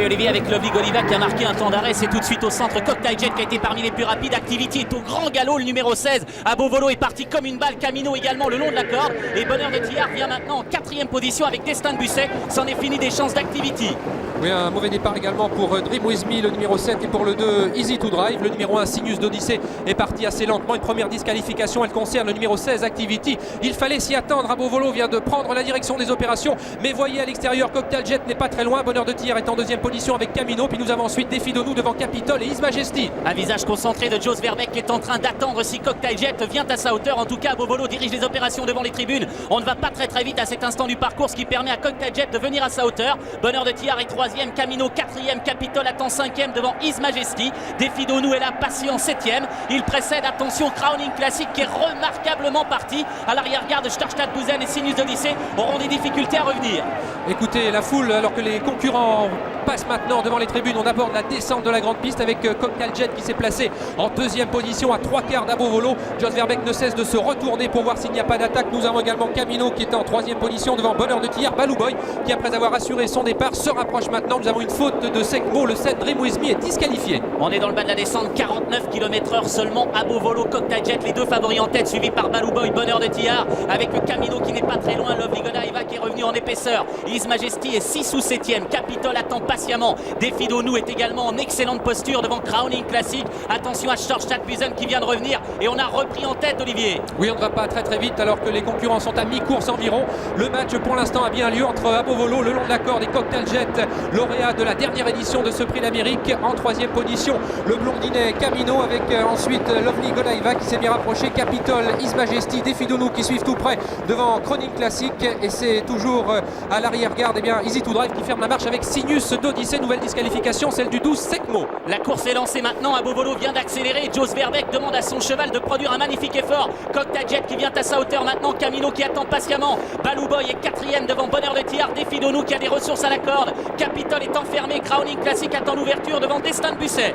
Olivier, avec Lovely Godiva qui a marqué un temps d'arrêt. C'est tout de suite au centre. Cocktail Jet qui a été parmi les plus rapides. Activity est au grand galop, le numéro 16. Abovolo est parti comme une balle. Camino également le long de la corde. Et Bonheur de Tillard vient maintenant en 4e position avec Destin de Busset. C'en est fini des chances d'Activity. Oui, un mauvais départ également pour Dream With Me, le numéro 7, et pour le 2, Easy to Drive. Le numéro 1, Sinus d'Odyssée, est parti assez lentement. Une première disqualification, elle concerne le numéro 16, Activity. Il fallait s'y attendre. Abovolo vient de prendre la direction des opérations. Mais voyez à l'extérieur, Cocktail Jet n'est pas très loin. Bonheur de Tillard est en 2e position avec Camino. Puis nous avons ensuite Défi de nous devant Capitol et His Majesty. Un visage concentré de Jos Verbeek qui est en train d'attendre si Cocktail Jet vient à sa hauteur. En tout cas, Abovolo dirige les opérations devant les tribunes. On ne va pas très vite à cet instant du parcours, ce qui permet à Cocktail Jet de venir à sa hauteur. Bonheur de Tillard est 3e, Camino 4e, Capitol attend 5e devant His Majesty. Défi d'Onou est là, patient 7e. Il précède, attention, Crowning Classic qui est remarquablement parti. À l'arrière-garde, Starstadt Bouzen et Sinus d'Odyssée auront des difficultés à revenir. Écoutez la foule alors que les concurrents passent maintenant devant les tribunes. On aborde la descente de la grande piste avec Cocktail Jet qui s'est placé en 2e position à 3/4 d'Abovolo. Jos Verbeek ne cesse de se retourner pour voir s'il n'y a pas d'attaque. Nous avons également Camino qui est en 3e position devant Bonheur de Tillard. Balou Boy qui, après avoir assuré son départ, se rapproche maintenant. Nous avons une faute de Sekmo. Le 7 Dream With Me est disqualifié. On est dans le bas de la descente, 49 km/h seulement. Abovolo, Cocktail Jet, les deux favoris en tête, suivis par Balou Boy, Bonheur de Tillard, avec Camino qui n'est pas très loin. Lovely Godiva qui est revenu en épaisseur. His Majesty est 6 ou 7e. Capitol attend patiemment. Défi d'Onou est également en excellente posture devant Crowning Classic. Attention à Starstadt Bouzen qui vient de revenir. Et on a repris en tête, Olivier. Oui, on ne va pas très vite alors que les concurrents sont à mi-course environ. Le match pour l'instant a bien lieu entre Abovolo le long de la corde et Cocktail Jet, lauréat de la dernière édition de ce prix d'Amérique. En 3e position, le blondinet Camino avec ensuite Lovely Godiva qui s'est bien rapproché. Capitol, His Majesty, Défi d'Onou qui suivent tout près devant Crowning Classic. Et c'est toujours à l'arrière-garde Easy to Drive qui ferme la marche avec Sinus d'Odyssée. Nouvelle disqualification, celle du 12 Sekmo. La course est lancée maintenant. Abovolo vient d'accélérer. Jos Verbeek demande à son cheval de produire un magnifique effort. Cocktail Jet qui vient à sa hauteur maintenant. Camino qui attend patiemment. Balou Boy est 4e devant Bonheur de Tillard. Défi d'Onou qui a des ressources à la corde. Capitol est enfermé. Crowning Classic attend l'ouverture devant Destin de Busset.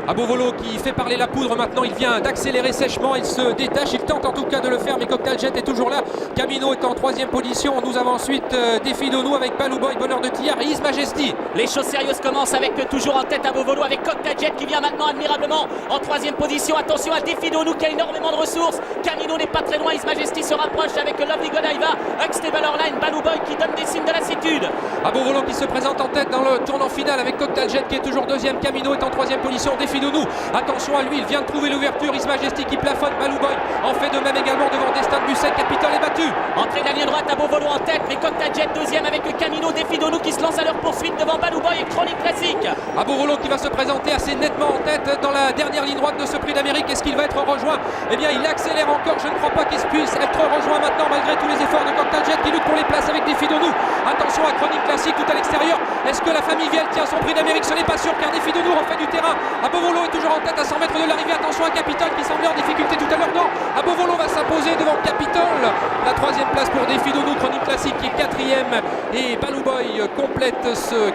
Abovolo qui fait parler la poudre maintenant, il vient d'accélérer sèchement, il se détache, il tente en tout cas de le faire, mais Cocktail Jet est toujours là. Camino est en 3e position. Nous avons ensuite Défi d'Onou avec Balou Boy, Bonheur de Tillard et His Majesty. Les choses sérieuses commencent avec toujours en tête Abovolo avec Cocktail Jet qui vient maintenant admirablement en 3e position. Attention à Défi d'Onou qui a énormément de ressources. Camino n'est pas très loin, His Majesty se rapproche avec Lovely Godiva. Stable Line, Balou Boy qui donne des signes de lassitude. Abovolo qui se présente en tête dans le tournant final avec Cocktail Jet qui est toujours 2e. Camino est en 3e position. Défi d'Onou, attention à lui, il vient de trouver l'ouverture. His Majesty qui plafonne. Balou Boy en fait de même également devant Destin de Busset. Capitol est battu. Entrée de la ligne droite, Abovolo en tête, mais Cocktail Jet 2e avec Camino. Défi d'Onou qui se lance à leur poursuite devant Balou Boy et Crowning Classic. Abovolo qui va se présenter assez nettement en tête dans la dernière ligne droite de ce prix d'Amérique. Est-ce qu'il va être rejoint? Eh bien, il accélère encore. Je ne crois pas qu'il puisse être rejoint maintenant malgré tous les efforts de Cocktail Jet qui lutte pour les places avec Défi d'Onou. Attention à Crowning Classic tout à l'extérieur. Est-ce que la famille Viel tient son prix d'Amérique? Ce n'est pas sûr car Défi d'Onou refait du terrain. Abovolo est toujours en tête à 100 mètres de l'arrivée. Attention à Capitol qui semblait en difficulté tout à l'heure. Non, Abovolo va s'imposer devant Capitol. La 3e place pour Défi d'Onou. Crowning Classic qui est 4e et Balou Boy complète ce